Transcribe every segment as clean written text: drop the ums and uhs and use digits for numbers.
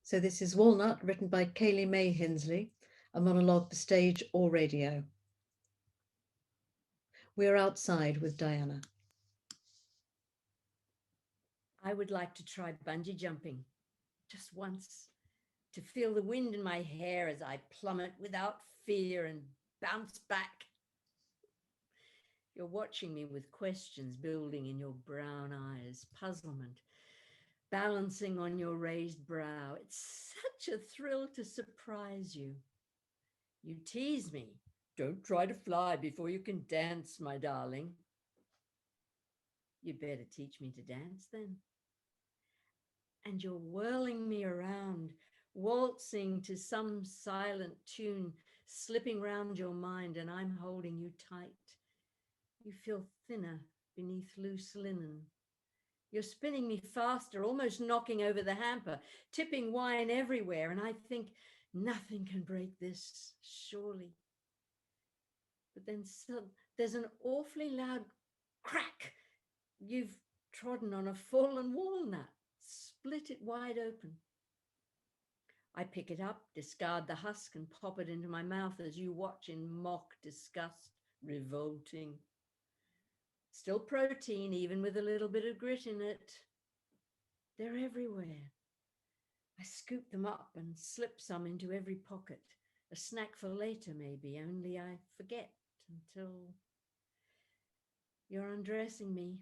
So this is Walnut, written by Kayleigh Mai Hinsley, a monologue for stage or radio. We are outside with Diana. I would like to try bungee jumping just once, to feel the wind in my hair as I plummet without fear and bounce back. You're watching me with questions building in your brown eyes, puzzlement balancing on your raised brow. It's such a thrill to surprise you. You tease me. Don't try to fly before you can dance, my darling. You'd better teach me to dance then. And you're whirling me around, waltzing to some silent tune, slipping round your mind, and I'm holding you tight. You feel thinner beneath loose linen. You're spinning me faster, almost knocking over the hamper, tipping wine everywhere, and I think nothing can break this, surely. But then there's an awfully loud crack. You've trodden on a fallen walnut, split it wide open. I pick it up, discard the husk, and pop it into my mouth as you watch in mock disgust, revolting. Still protein, even with a little bit of grit in it. They're everywhere. I scoop them up and slip some into every pocket. A snack for later, maybe, only I forget until you're undressing me.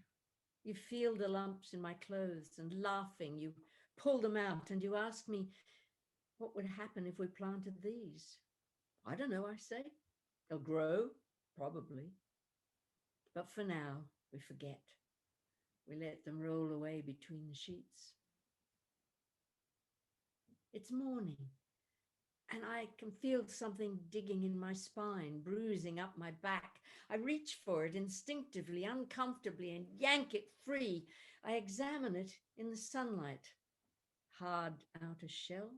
You feel the lumps in my clothes and laughing, you pull them out and you ask me, what would happen if we planted these? I don't know, I say. They'll grow, probably. But for now, we forget. We let them roll away between the sheets. It's morning, and I can feel something digging in my spine, bruising up my back. I reach for it instinctively, uncomfortably, and yank it free. I examine it in the sunlight. Hard outer shell,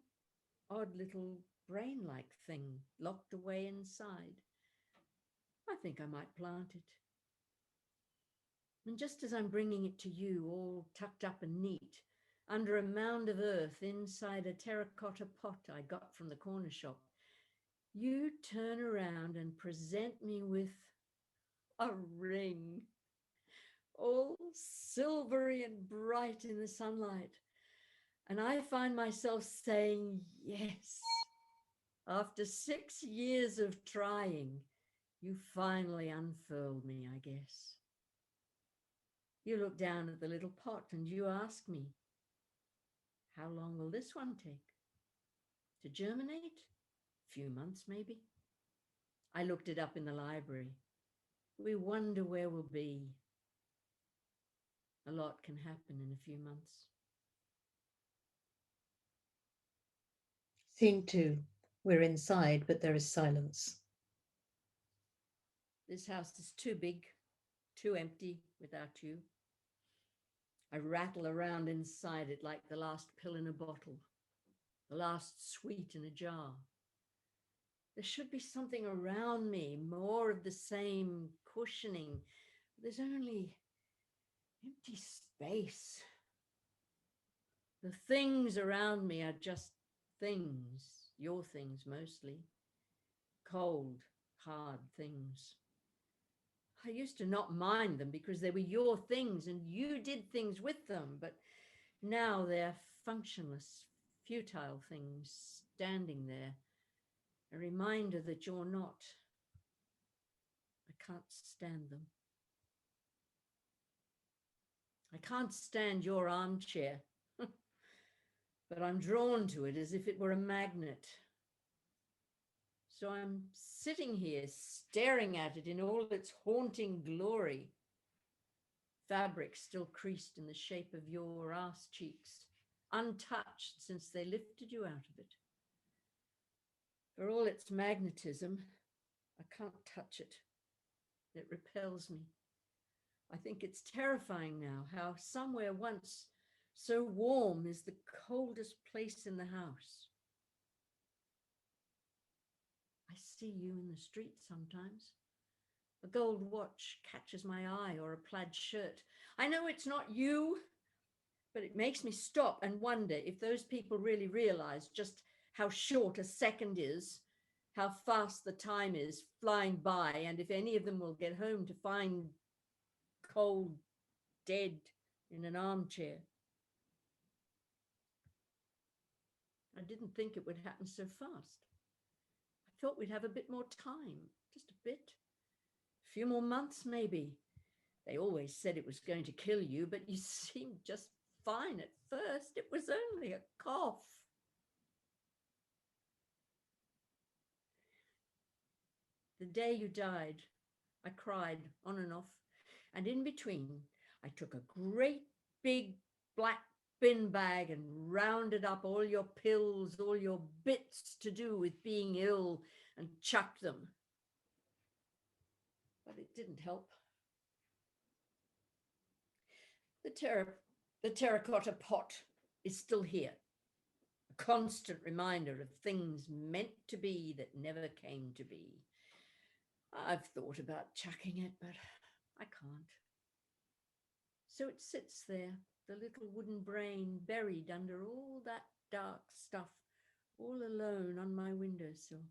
odd little brain-like thing locked away inside. I think I might plant it. And just as I'm bringing it to you, all tucked up and neat, under a mound of earth inside a terracotta pot I got from the corner shop, you turn around and present me with a ring, all silvery and bright in the sunlight. And I find myself saying yes. After 6 years of trying, you finally unfurled me, I guess. You look down at the little pot and you ask me, how long will this one take? To germinate? A few months, maybe. I looked it up in the library. We wonder where we'll be. A lot can happen in a few months. Scene 2. We're inside, but there is silence. This house is too big, too empty without you. I rattle around inside it like the last pill in a bottle, the last sweet in a jar. There should be something around me, more of the same cushioning. There's only empty space. The things around me are just things, your things mostly, cold, hard things. I used to not mind them because they were your things and you did things with them, but now they're functionless, futile things standing there, a reminder that you're not. I can't stand them. I can't stand your armchair, but I'm drawn to it as if it were a magnet. So I'm sitting here staring at it in all its haunting glory. Fabric still creased in the shape of your ass cheeks, untouched since they lifted you out of it. For all its magnetism, I can't touch it. It repels me. I think it's terrifying now how somewhere once so warm is the coldest place in the house. I see you in the street sometimes. A gold watch catches my eye or a plaid shirt. I know it's not you, But it makes me stop and wonder if those people really realize just how short a second is, how fast the time is flying by, and if any of them will get home to find cold, dead in an armchair. I didn't think it would happen so fast. I thought we'd have a bit more time, just a bit. A few more months, maybe. They always said it was going to kill you, but you seemed just fine at first. It was only a cough. The day you died, I cried on and off. And in between, I took a great big black bin bag and rounded up all your pills, all your bits to do with being ill, and chucked them. But it didn't help. The terracotta pot is still here, a constant reminder of things meant to be that never came to be. I've thought about chucking it, but I can't. So it sits there, the little wooden brain buried under all that dark stuff, all alone on my windowsill.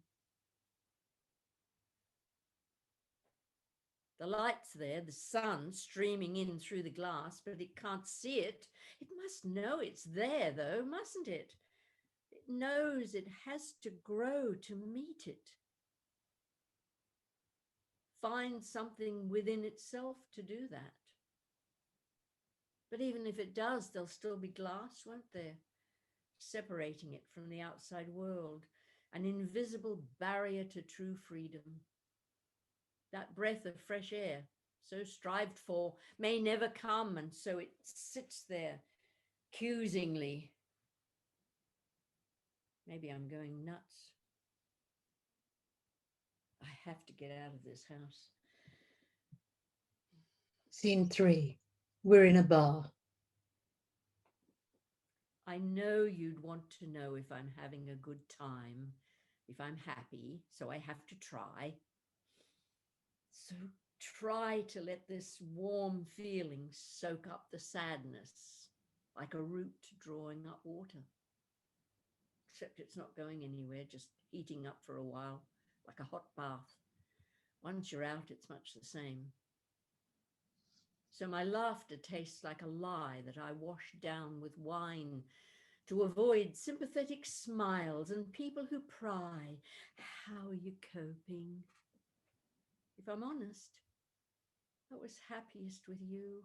The light's there, the sun streaming in through the glass, but it can't see it. It must know it's there, though, mustn't it? It knows it has to grow to meet it. Find something within itself to do that. But even if it does, there'll still be glass, won't there? Separating it from the outside world, an invisible barrier to true freedom. That breath of fresh air, so strived for, may never come, and so it sits there, accusingly. Maybe I'm going nuts. I have to get out of this house. Scene 3. We're in a bar. I know you'd want to know if I'm having a good time, if I'm happy, so I have to try. So try to let this warm feeling soak up the sadness, like a root drawing up water. Except it's not going anywhere, just heating up for a while, like a hot bath. Once you're out, it's much the same. So my laughter tastes like a lie that I wash down with wine to avoid sympathetic smiles and people who pry. How are you coping? If I'm honest, I was happiest with you.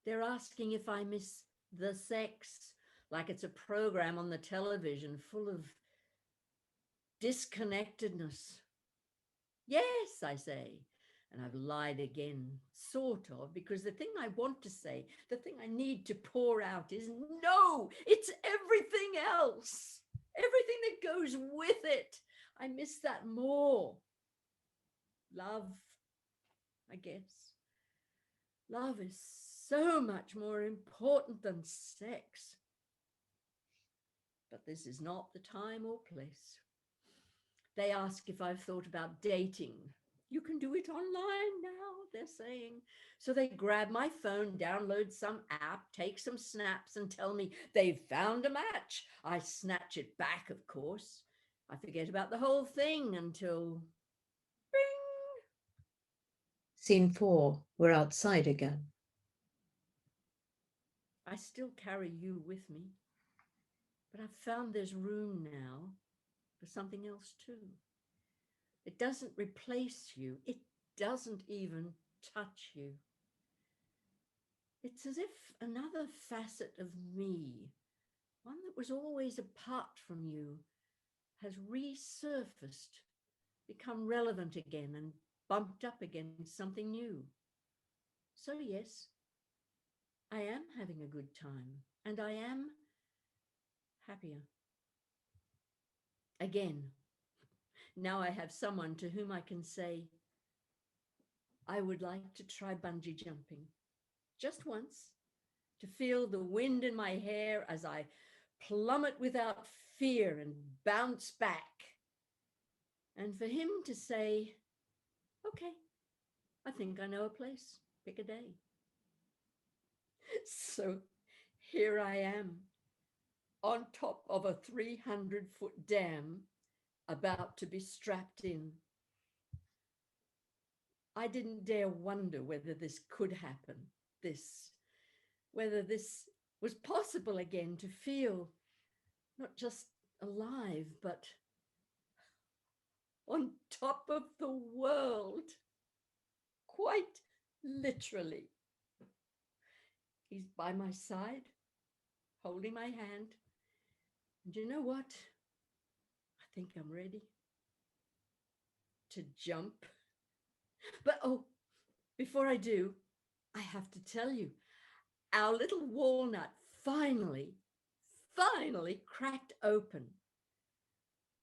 They're asking if I miss the sex, like it's a program on the television full of disconnectedness. Yes, I say, and I've lied again, sort of, because the thing I want to say, the thing I need to pour out is no, it's everything else, everything that goes with it. I miss that more. Love, I guess. Love is so much more important than sex. But this is not the time or place. They ask if I've thought about dating. You can do it online now, they're saying. So they grab my phone, download some app, take some snaps and tell me they've found a match. I snatch it back, of course. I forget about the whole thing until ring. Scene 4. We're outside again. I still carry you with me, but I've found there's room now for something else too. It doesn't replace you. It doesn't even touch you. It's as if another facet of me, one that was always apart from you, has resurfaced, become relevant again and bumped up against something new. So yes, I am having a good time and I am happier. Again, now I have someone to whom I can say, I would like to try bungee jumping, just once, to feel the wind in my hair as I plummet without fear and bounce back. And for him to say, okay, I think I know a place, pick a day. So here I am on top of a 300-foot dam about to be strapped in. I didn't dare wonder whether this could happen, whether this was possible again, to feel not just alive, but on top of the world, quite literally. He's by my side, holding my hand. And you know what? I think I'm ready to jump. But oh, before I do, I have to tell you, our little walnut finally cracked open.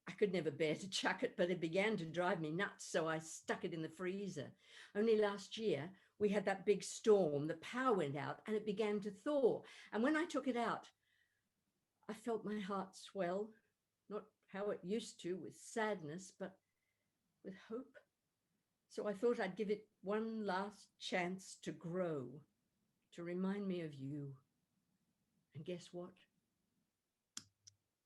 I could never bear to chuck it, but it began to drive me nuts, so I stuck it in the freezer. Only last year, we had that big storm, the power went out and it began to thaw. And when I took it out, I felt my heart swell, not how it used to, with sadness, but with hope. So I thought I'd give it one last chance to grow, to remind me of you. And guess what?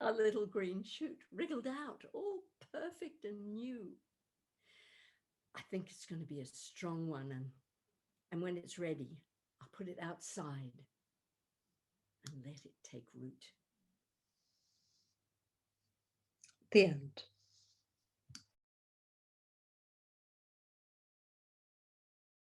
A little green shoot wriggled out, all perfect and new. I think it's going to be a strong one, and when it's ready, I'll put it outside and let it take root. The end.